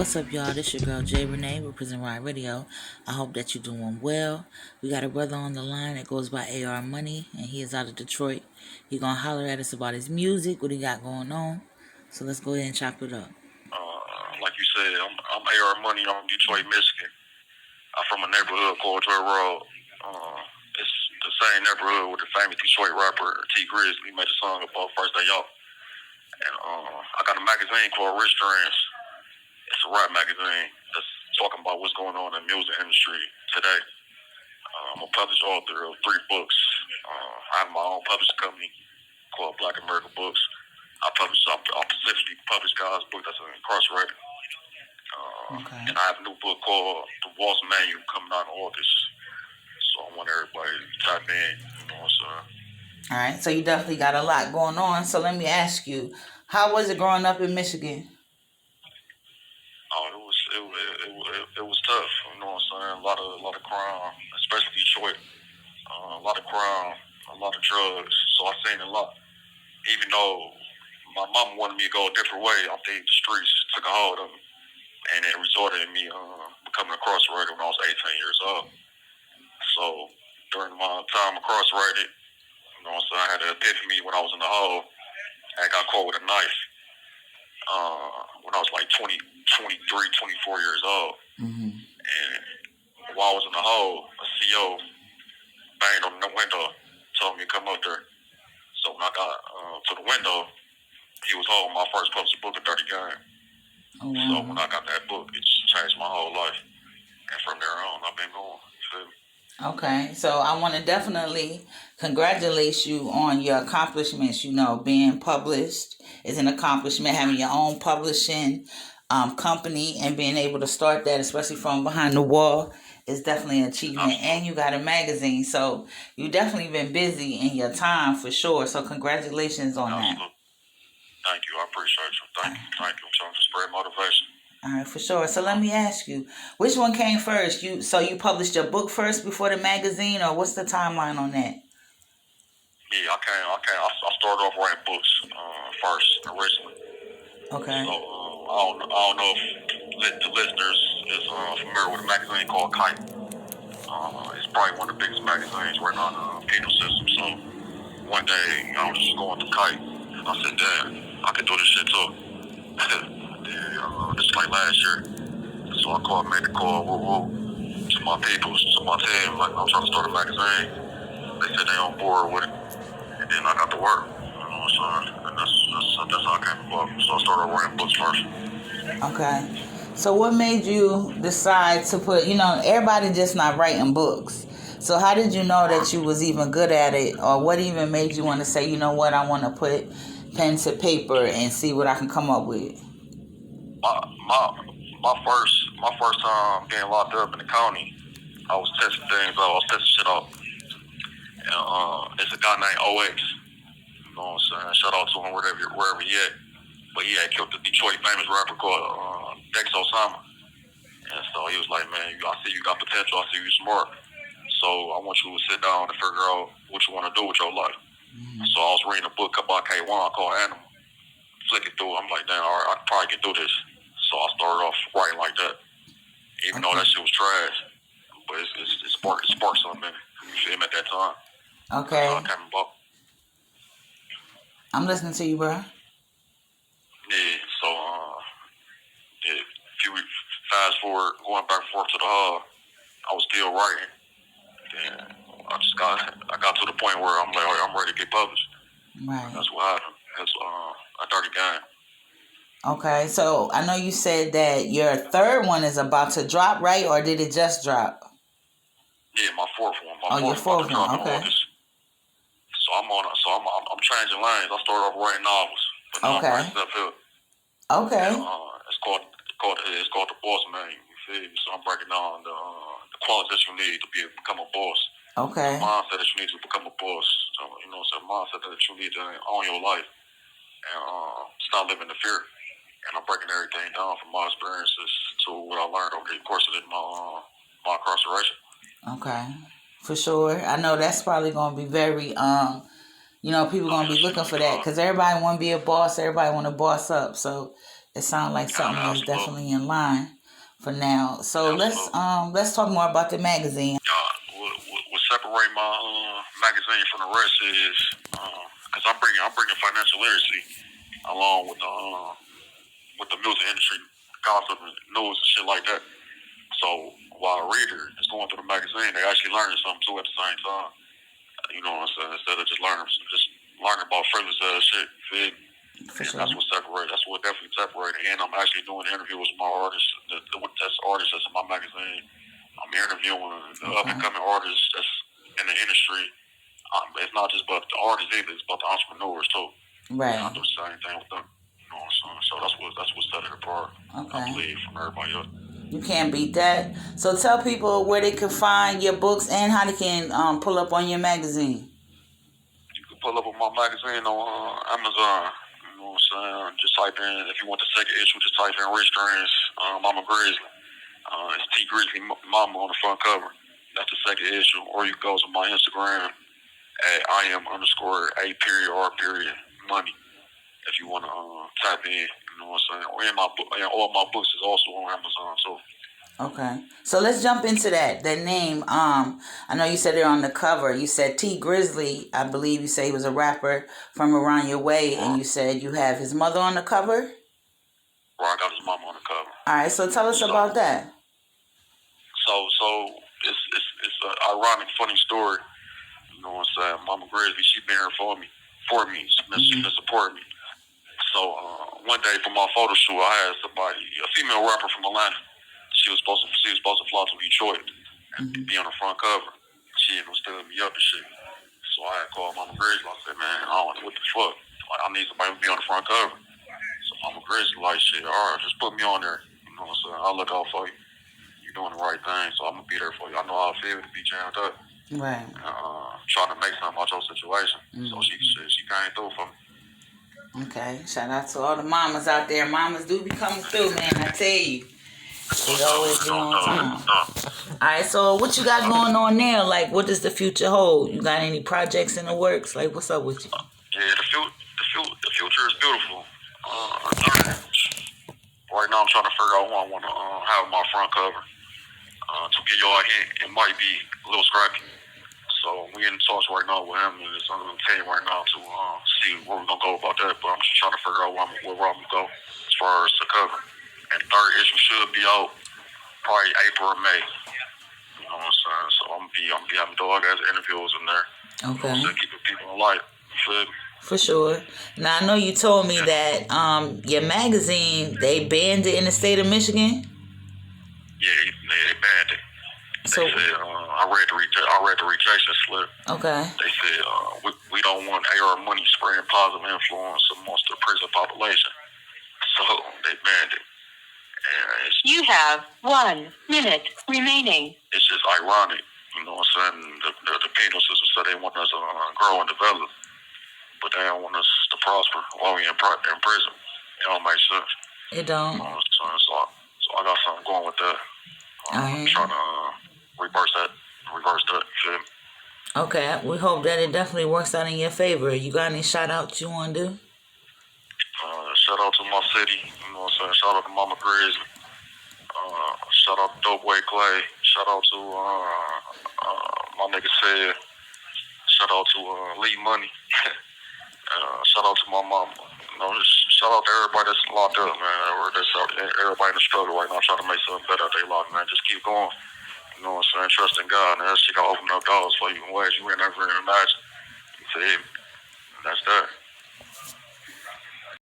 What's up, y'all? This your girl Jay Renee, representing Ride Radio. I hope that you're doing well. We got a brother on the line that goes by AR Money, and he is out of Detroit. He gonna holler at us about his music, what he got going on. So let's go ahead and chop it up. Like you said, I'm AR Money. I'm from Detroit, Michigan. I'm from a neighborhood called Joy Road. It's the same neighborhood with the famous Detroit rapper T Grizzly made a song about First Day Off. And I got a magazine called Rich Dreams. It's a rap magazine that's talking about what's going on in the music industry today. I'm a published author of 3 books. I have my own publishing company called Black America Books. I specifically publish God's book that's incarcerated. And I have a new book called The Waltz Manual coming out in August. So I want everybody to tap in. You know what I'm saying? All right, so you definitely got a lot going on. So let me ask you, how was it growing up in Michigan? It was tough. You know what I'm saying? A lot of crime, especially Detroit. A lot of crime, a lot of drugs. So I seen a lot. Even though my mom wanted me to go a different way, I think the streets took a hold of me, and it resulted in me becoming incarcerated when I was 18 years old. So during my time incarcerated, you know what I'm saying, I had an epiphany when I was in the hole. I got caught with a knife when I was like 23, 24 years old. Mm-hmm. And while I was in the hole, a CO banged on the window, told me to come up there. So when I got to the window, he was holding my first published book, A Dirty Game. Oh, wow. So when I got that book, it just changed my whole life. And from there on, I've been going. You feel me? Okay, so I want to definitely congratulate you on your accomplishments. You know, being published is an accomplishment. Having your own publishing company and being able to start that, especially from behind the wall, is definitely an achievement. Absolutely. And you got a magazine, so you definitely been busy in your time for sure. So congratulations on Absolutely. that. Thank you. I appreciate you. Thank you. I'm trying to spread motivation. All right, for sure. So let me ask you, which one came first? You published your book first before the magazine, or what's the timeline on that? Yeah, I started off writing books first originally. Okay. So I don't know if the listeners is familiar with a magazine called Kite. It's probably one of the biggest magazines right now in the penal system. So one day I was just going to Kite, and I said, "Damn, I can do this shit too." This is like last year. So I made the call to my people, to my team, like I'm trying to start a magazine. They said they on board with it. And then I got to work. You know what I'm saying? And that's how I came about. So I started writing books first. Okay. So what made you decide to put, everybody just not writing books. So how did you know that you was even good at it? Or what even made you want to say, you know what, I want to put pen to paper and see what I can come up with? My first time being locked up in the county, I was testing things out. I was testing shit out. And it's a guy named OX. You know what I'm saying? Shout out to him wherever he at. But he had killed the Detroit famous rapper called Dex Osama. And so he was like, "Man, I see you got potential. I see you smart. So I want you to sit down and figure out what you want to do with your life." Mm-hmm. So I was reading a book about K1 called Animal. Flicking through, I'm like, "Damn, all right, I probably can do this." So I started off writing like that, even though that shit was trash. But it sparked something in me. You feel me at that time? Okay. I came about. I'm listening to you, bro. Yeah. So if you fast forward, going back and forth to the hall, I was still writing. Then I got to the point where I'm like, I'm ready to get published. Right. That's what happened. That's A Dirty Game. Okay, so I know you said that your third one is about to drop, right? Or did it just drop? Yeah, my fourth one. Your fourth one. Okay. So I'm changing lanes. I started off writing novels, but now I'm writing self-help. Okay. And, it's called The Boss Manual. You feel me? So I'm breaking down the qualities that you need to become a boss. Okay. The mindset that you need to become a boss. So the mindset that you need to own your life and stop living in fear. And I'm breaking everything down from my experiences to what I learned over the course of my incarceration. Okay, for sure. I know that's probably going to be very, people going to be looking for that because everybody want to be a boss. Everybody want to boss up. So It sounds like something that's Absolutely. definitely in line for now. So Absolutely. let's talk more about the magazine. What separate my magazine from the rest is because I'm bringing financial literacy along with the music industry, gossip, and news and shit like that. So while a reader is going through the magazine, they actually learning something too at the same time. You know what I'm saying? Instead of just learning about frivolous shit. Feel me? For And sure. that's what definitely separated. And I'm actually doing interviews with my artists, that's artists that's in my magazine. I'm interviewing the up and coming artists that's in the industry. It's not just about the artists either; it's about the entrepreneurs too. Right. I do the same thing with them. You know what I'm saying? So that's what set it apart. Okay. I believe from everybody else. You can't beat that. So tell people where they can find your books and how they can pull up on your magazine. You can pull up on my magazine on Amazon. You know what I'm saying? Just type in, if you want the second issue, just type in Rich Dreams, Mama Grizzly. It's T Grizzly Mama on the front cover. That's the second issue. Or you go to my Instagram at IM_A_R_ money. If you want to tap in, you know what I'm saying? And all my books is also on Amazon too. Okay. So let's jump into that. That name, I know you said it on the cover. You said T Grizzly. I believe you say he was a rapper from around your way, and you said you have his mother on the cover? Well, I got his mama on the cover. All right, so tell us about that. So it's an ironic, funny story. You know what I'm saying? Mama Grizzly, she been here for me. She been supporting me. So one day for my photo shoot, I had somebody, a female rapper from Atlanta. She was supposed to fly to Detroit and be on the front cover. She was telling me up and shit. So I had called Mama Grizzly. I said, man, I don't know what the fuck. Like, I need somebody to be on the front cover. So Mama Grizzly like, shit, all right, just put me on there. You know what I'm saying? I'll look out for you. You're doing the right thing, so I'm gonna be there for you. I know how I feel to be jammed up. Right. Trying to make something out your situation. So she came through for me. Okay. Shout out to all the mamas out there. Mamas do be coming through, man. I tell you. They always be on time. Alright, so what you got going on now? Like, what does the future hold? You got any projects in the works? Like, what's up with you? Yeah, the future is beautiful. Right now, I'm trying to figure out who I want to have my front cover. To give y'all a hint, it might be a little scrappy. So we in talks right now with him and his team right now to see where we're gonna go about that. But I'm just trying to figure out where I'm gonna go as far as the cover. And the third issue should be out probably April or May. You know what I'm saying? So I'm gonna be having dog ass interviews in there. Okay. So keeping people alive. You feel me? For sure. Now I know you told me that your magazine, they banned it in the state of Michigan. Yeah, they banned it. So they said, I read the rejection slip. Okay. They said we don't want AR money spreading positive influence amongst the prison population. So they banned it. And you have 1 minute remaining. It's just ironic, you know what I'm saying? The penal system said they want us to grow and develop, but they don't want us to prosper while we in prison. It don't make sense. It don't. So I got something going with that. I'm trying to reverse that. You feel me? Okay, we hope that it definitely works out in your favor. You got any shout outs you want to do? Shout out to my city. You know what I'm saying? Shout out to Mama Grizzly. Shout out to Dope Way Clay. Shout out to my nigga Said. Shout out to Lee Money. Shout out to my mama. You know, just shout out to everybody that's locked up, man. Or that's everybody in the struggle right now, trying to make something better out their life, man. Just keep going. You know what I'm saying? Trust in God, man. That shit gonna open up doors for you in ways you ain't never imagine. You feel me? That's that.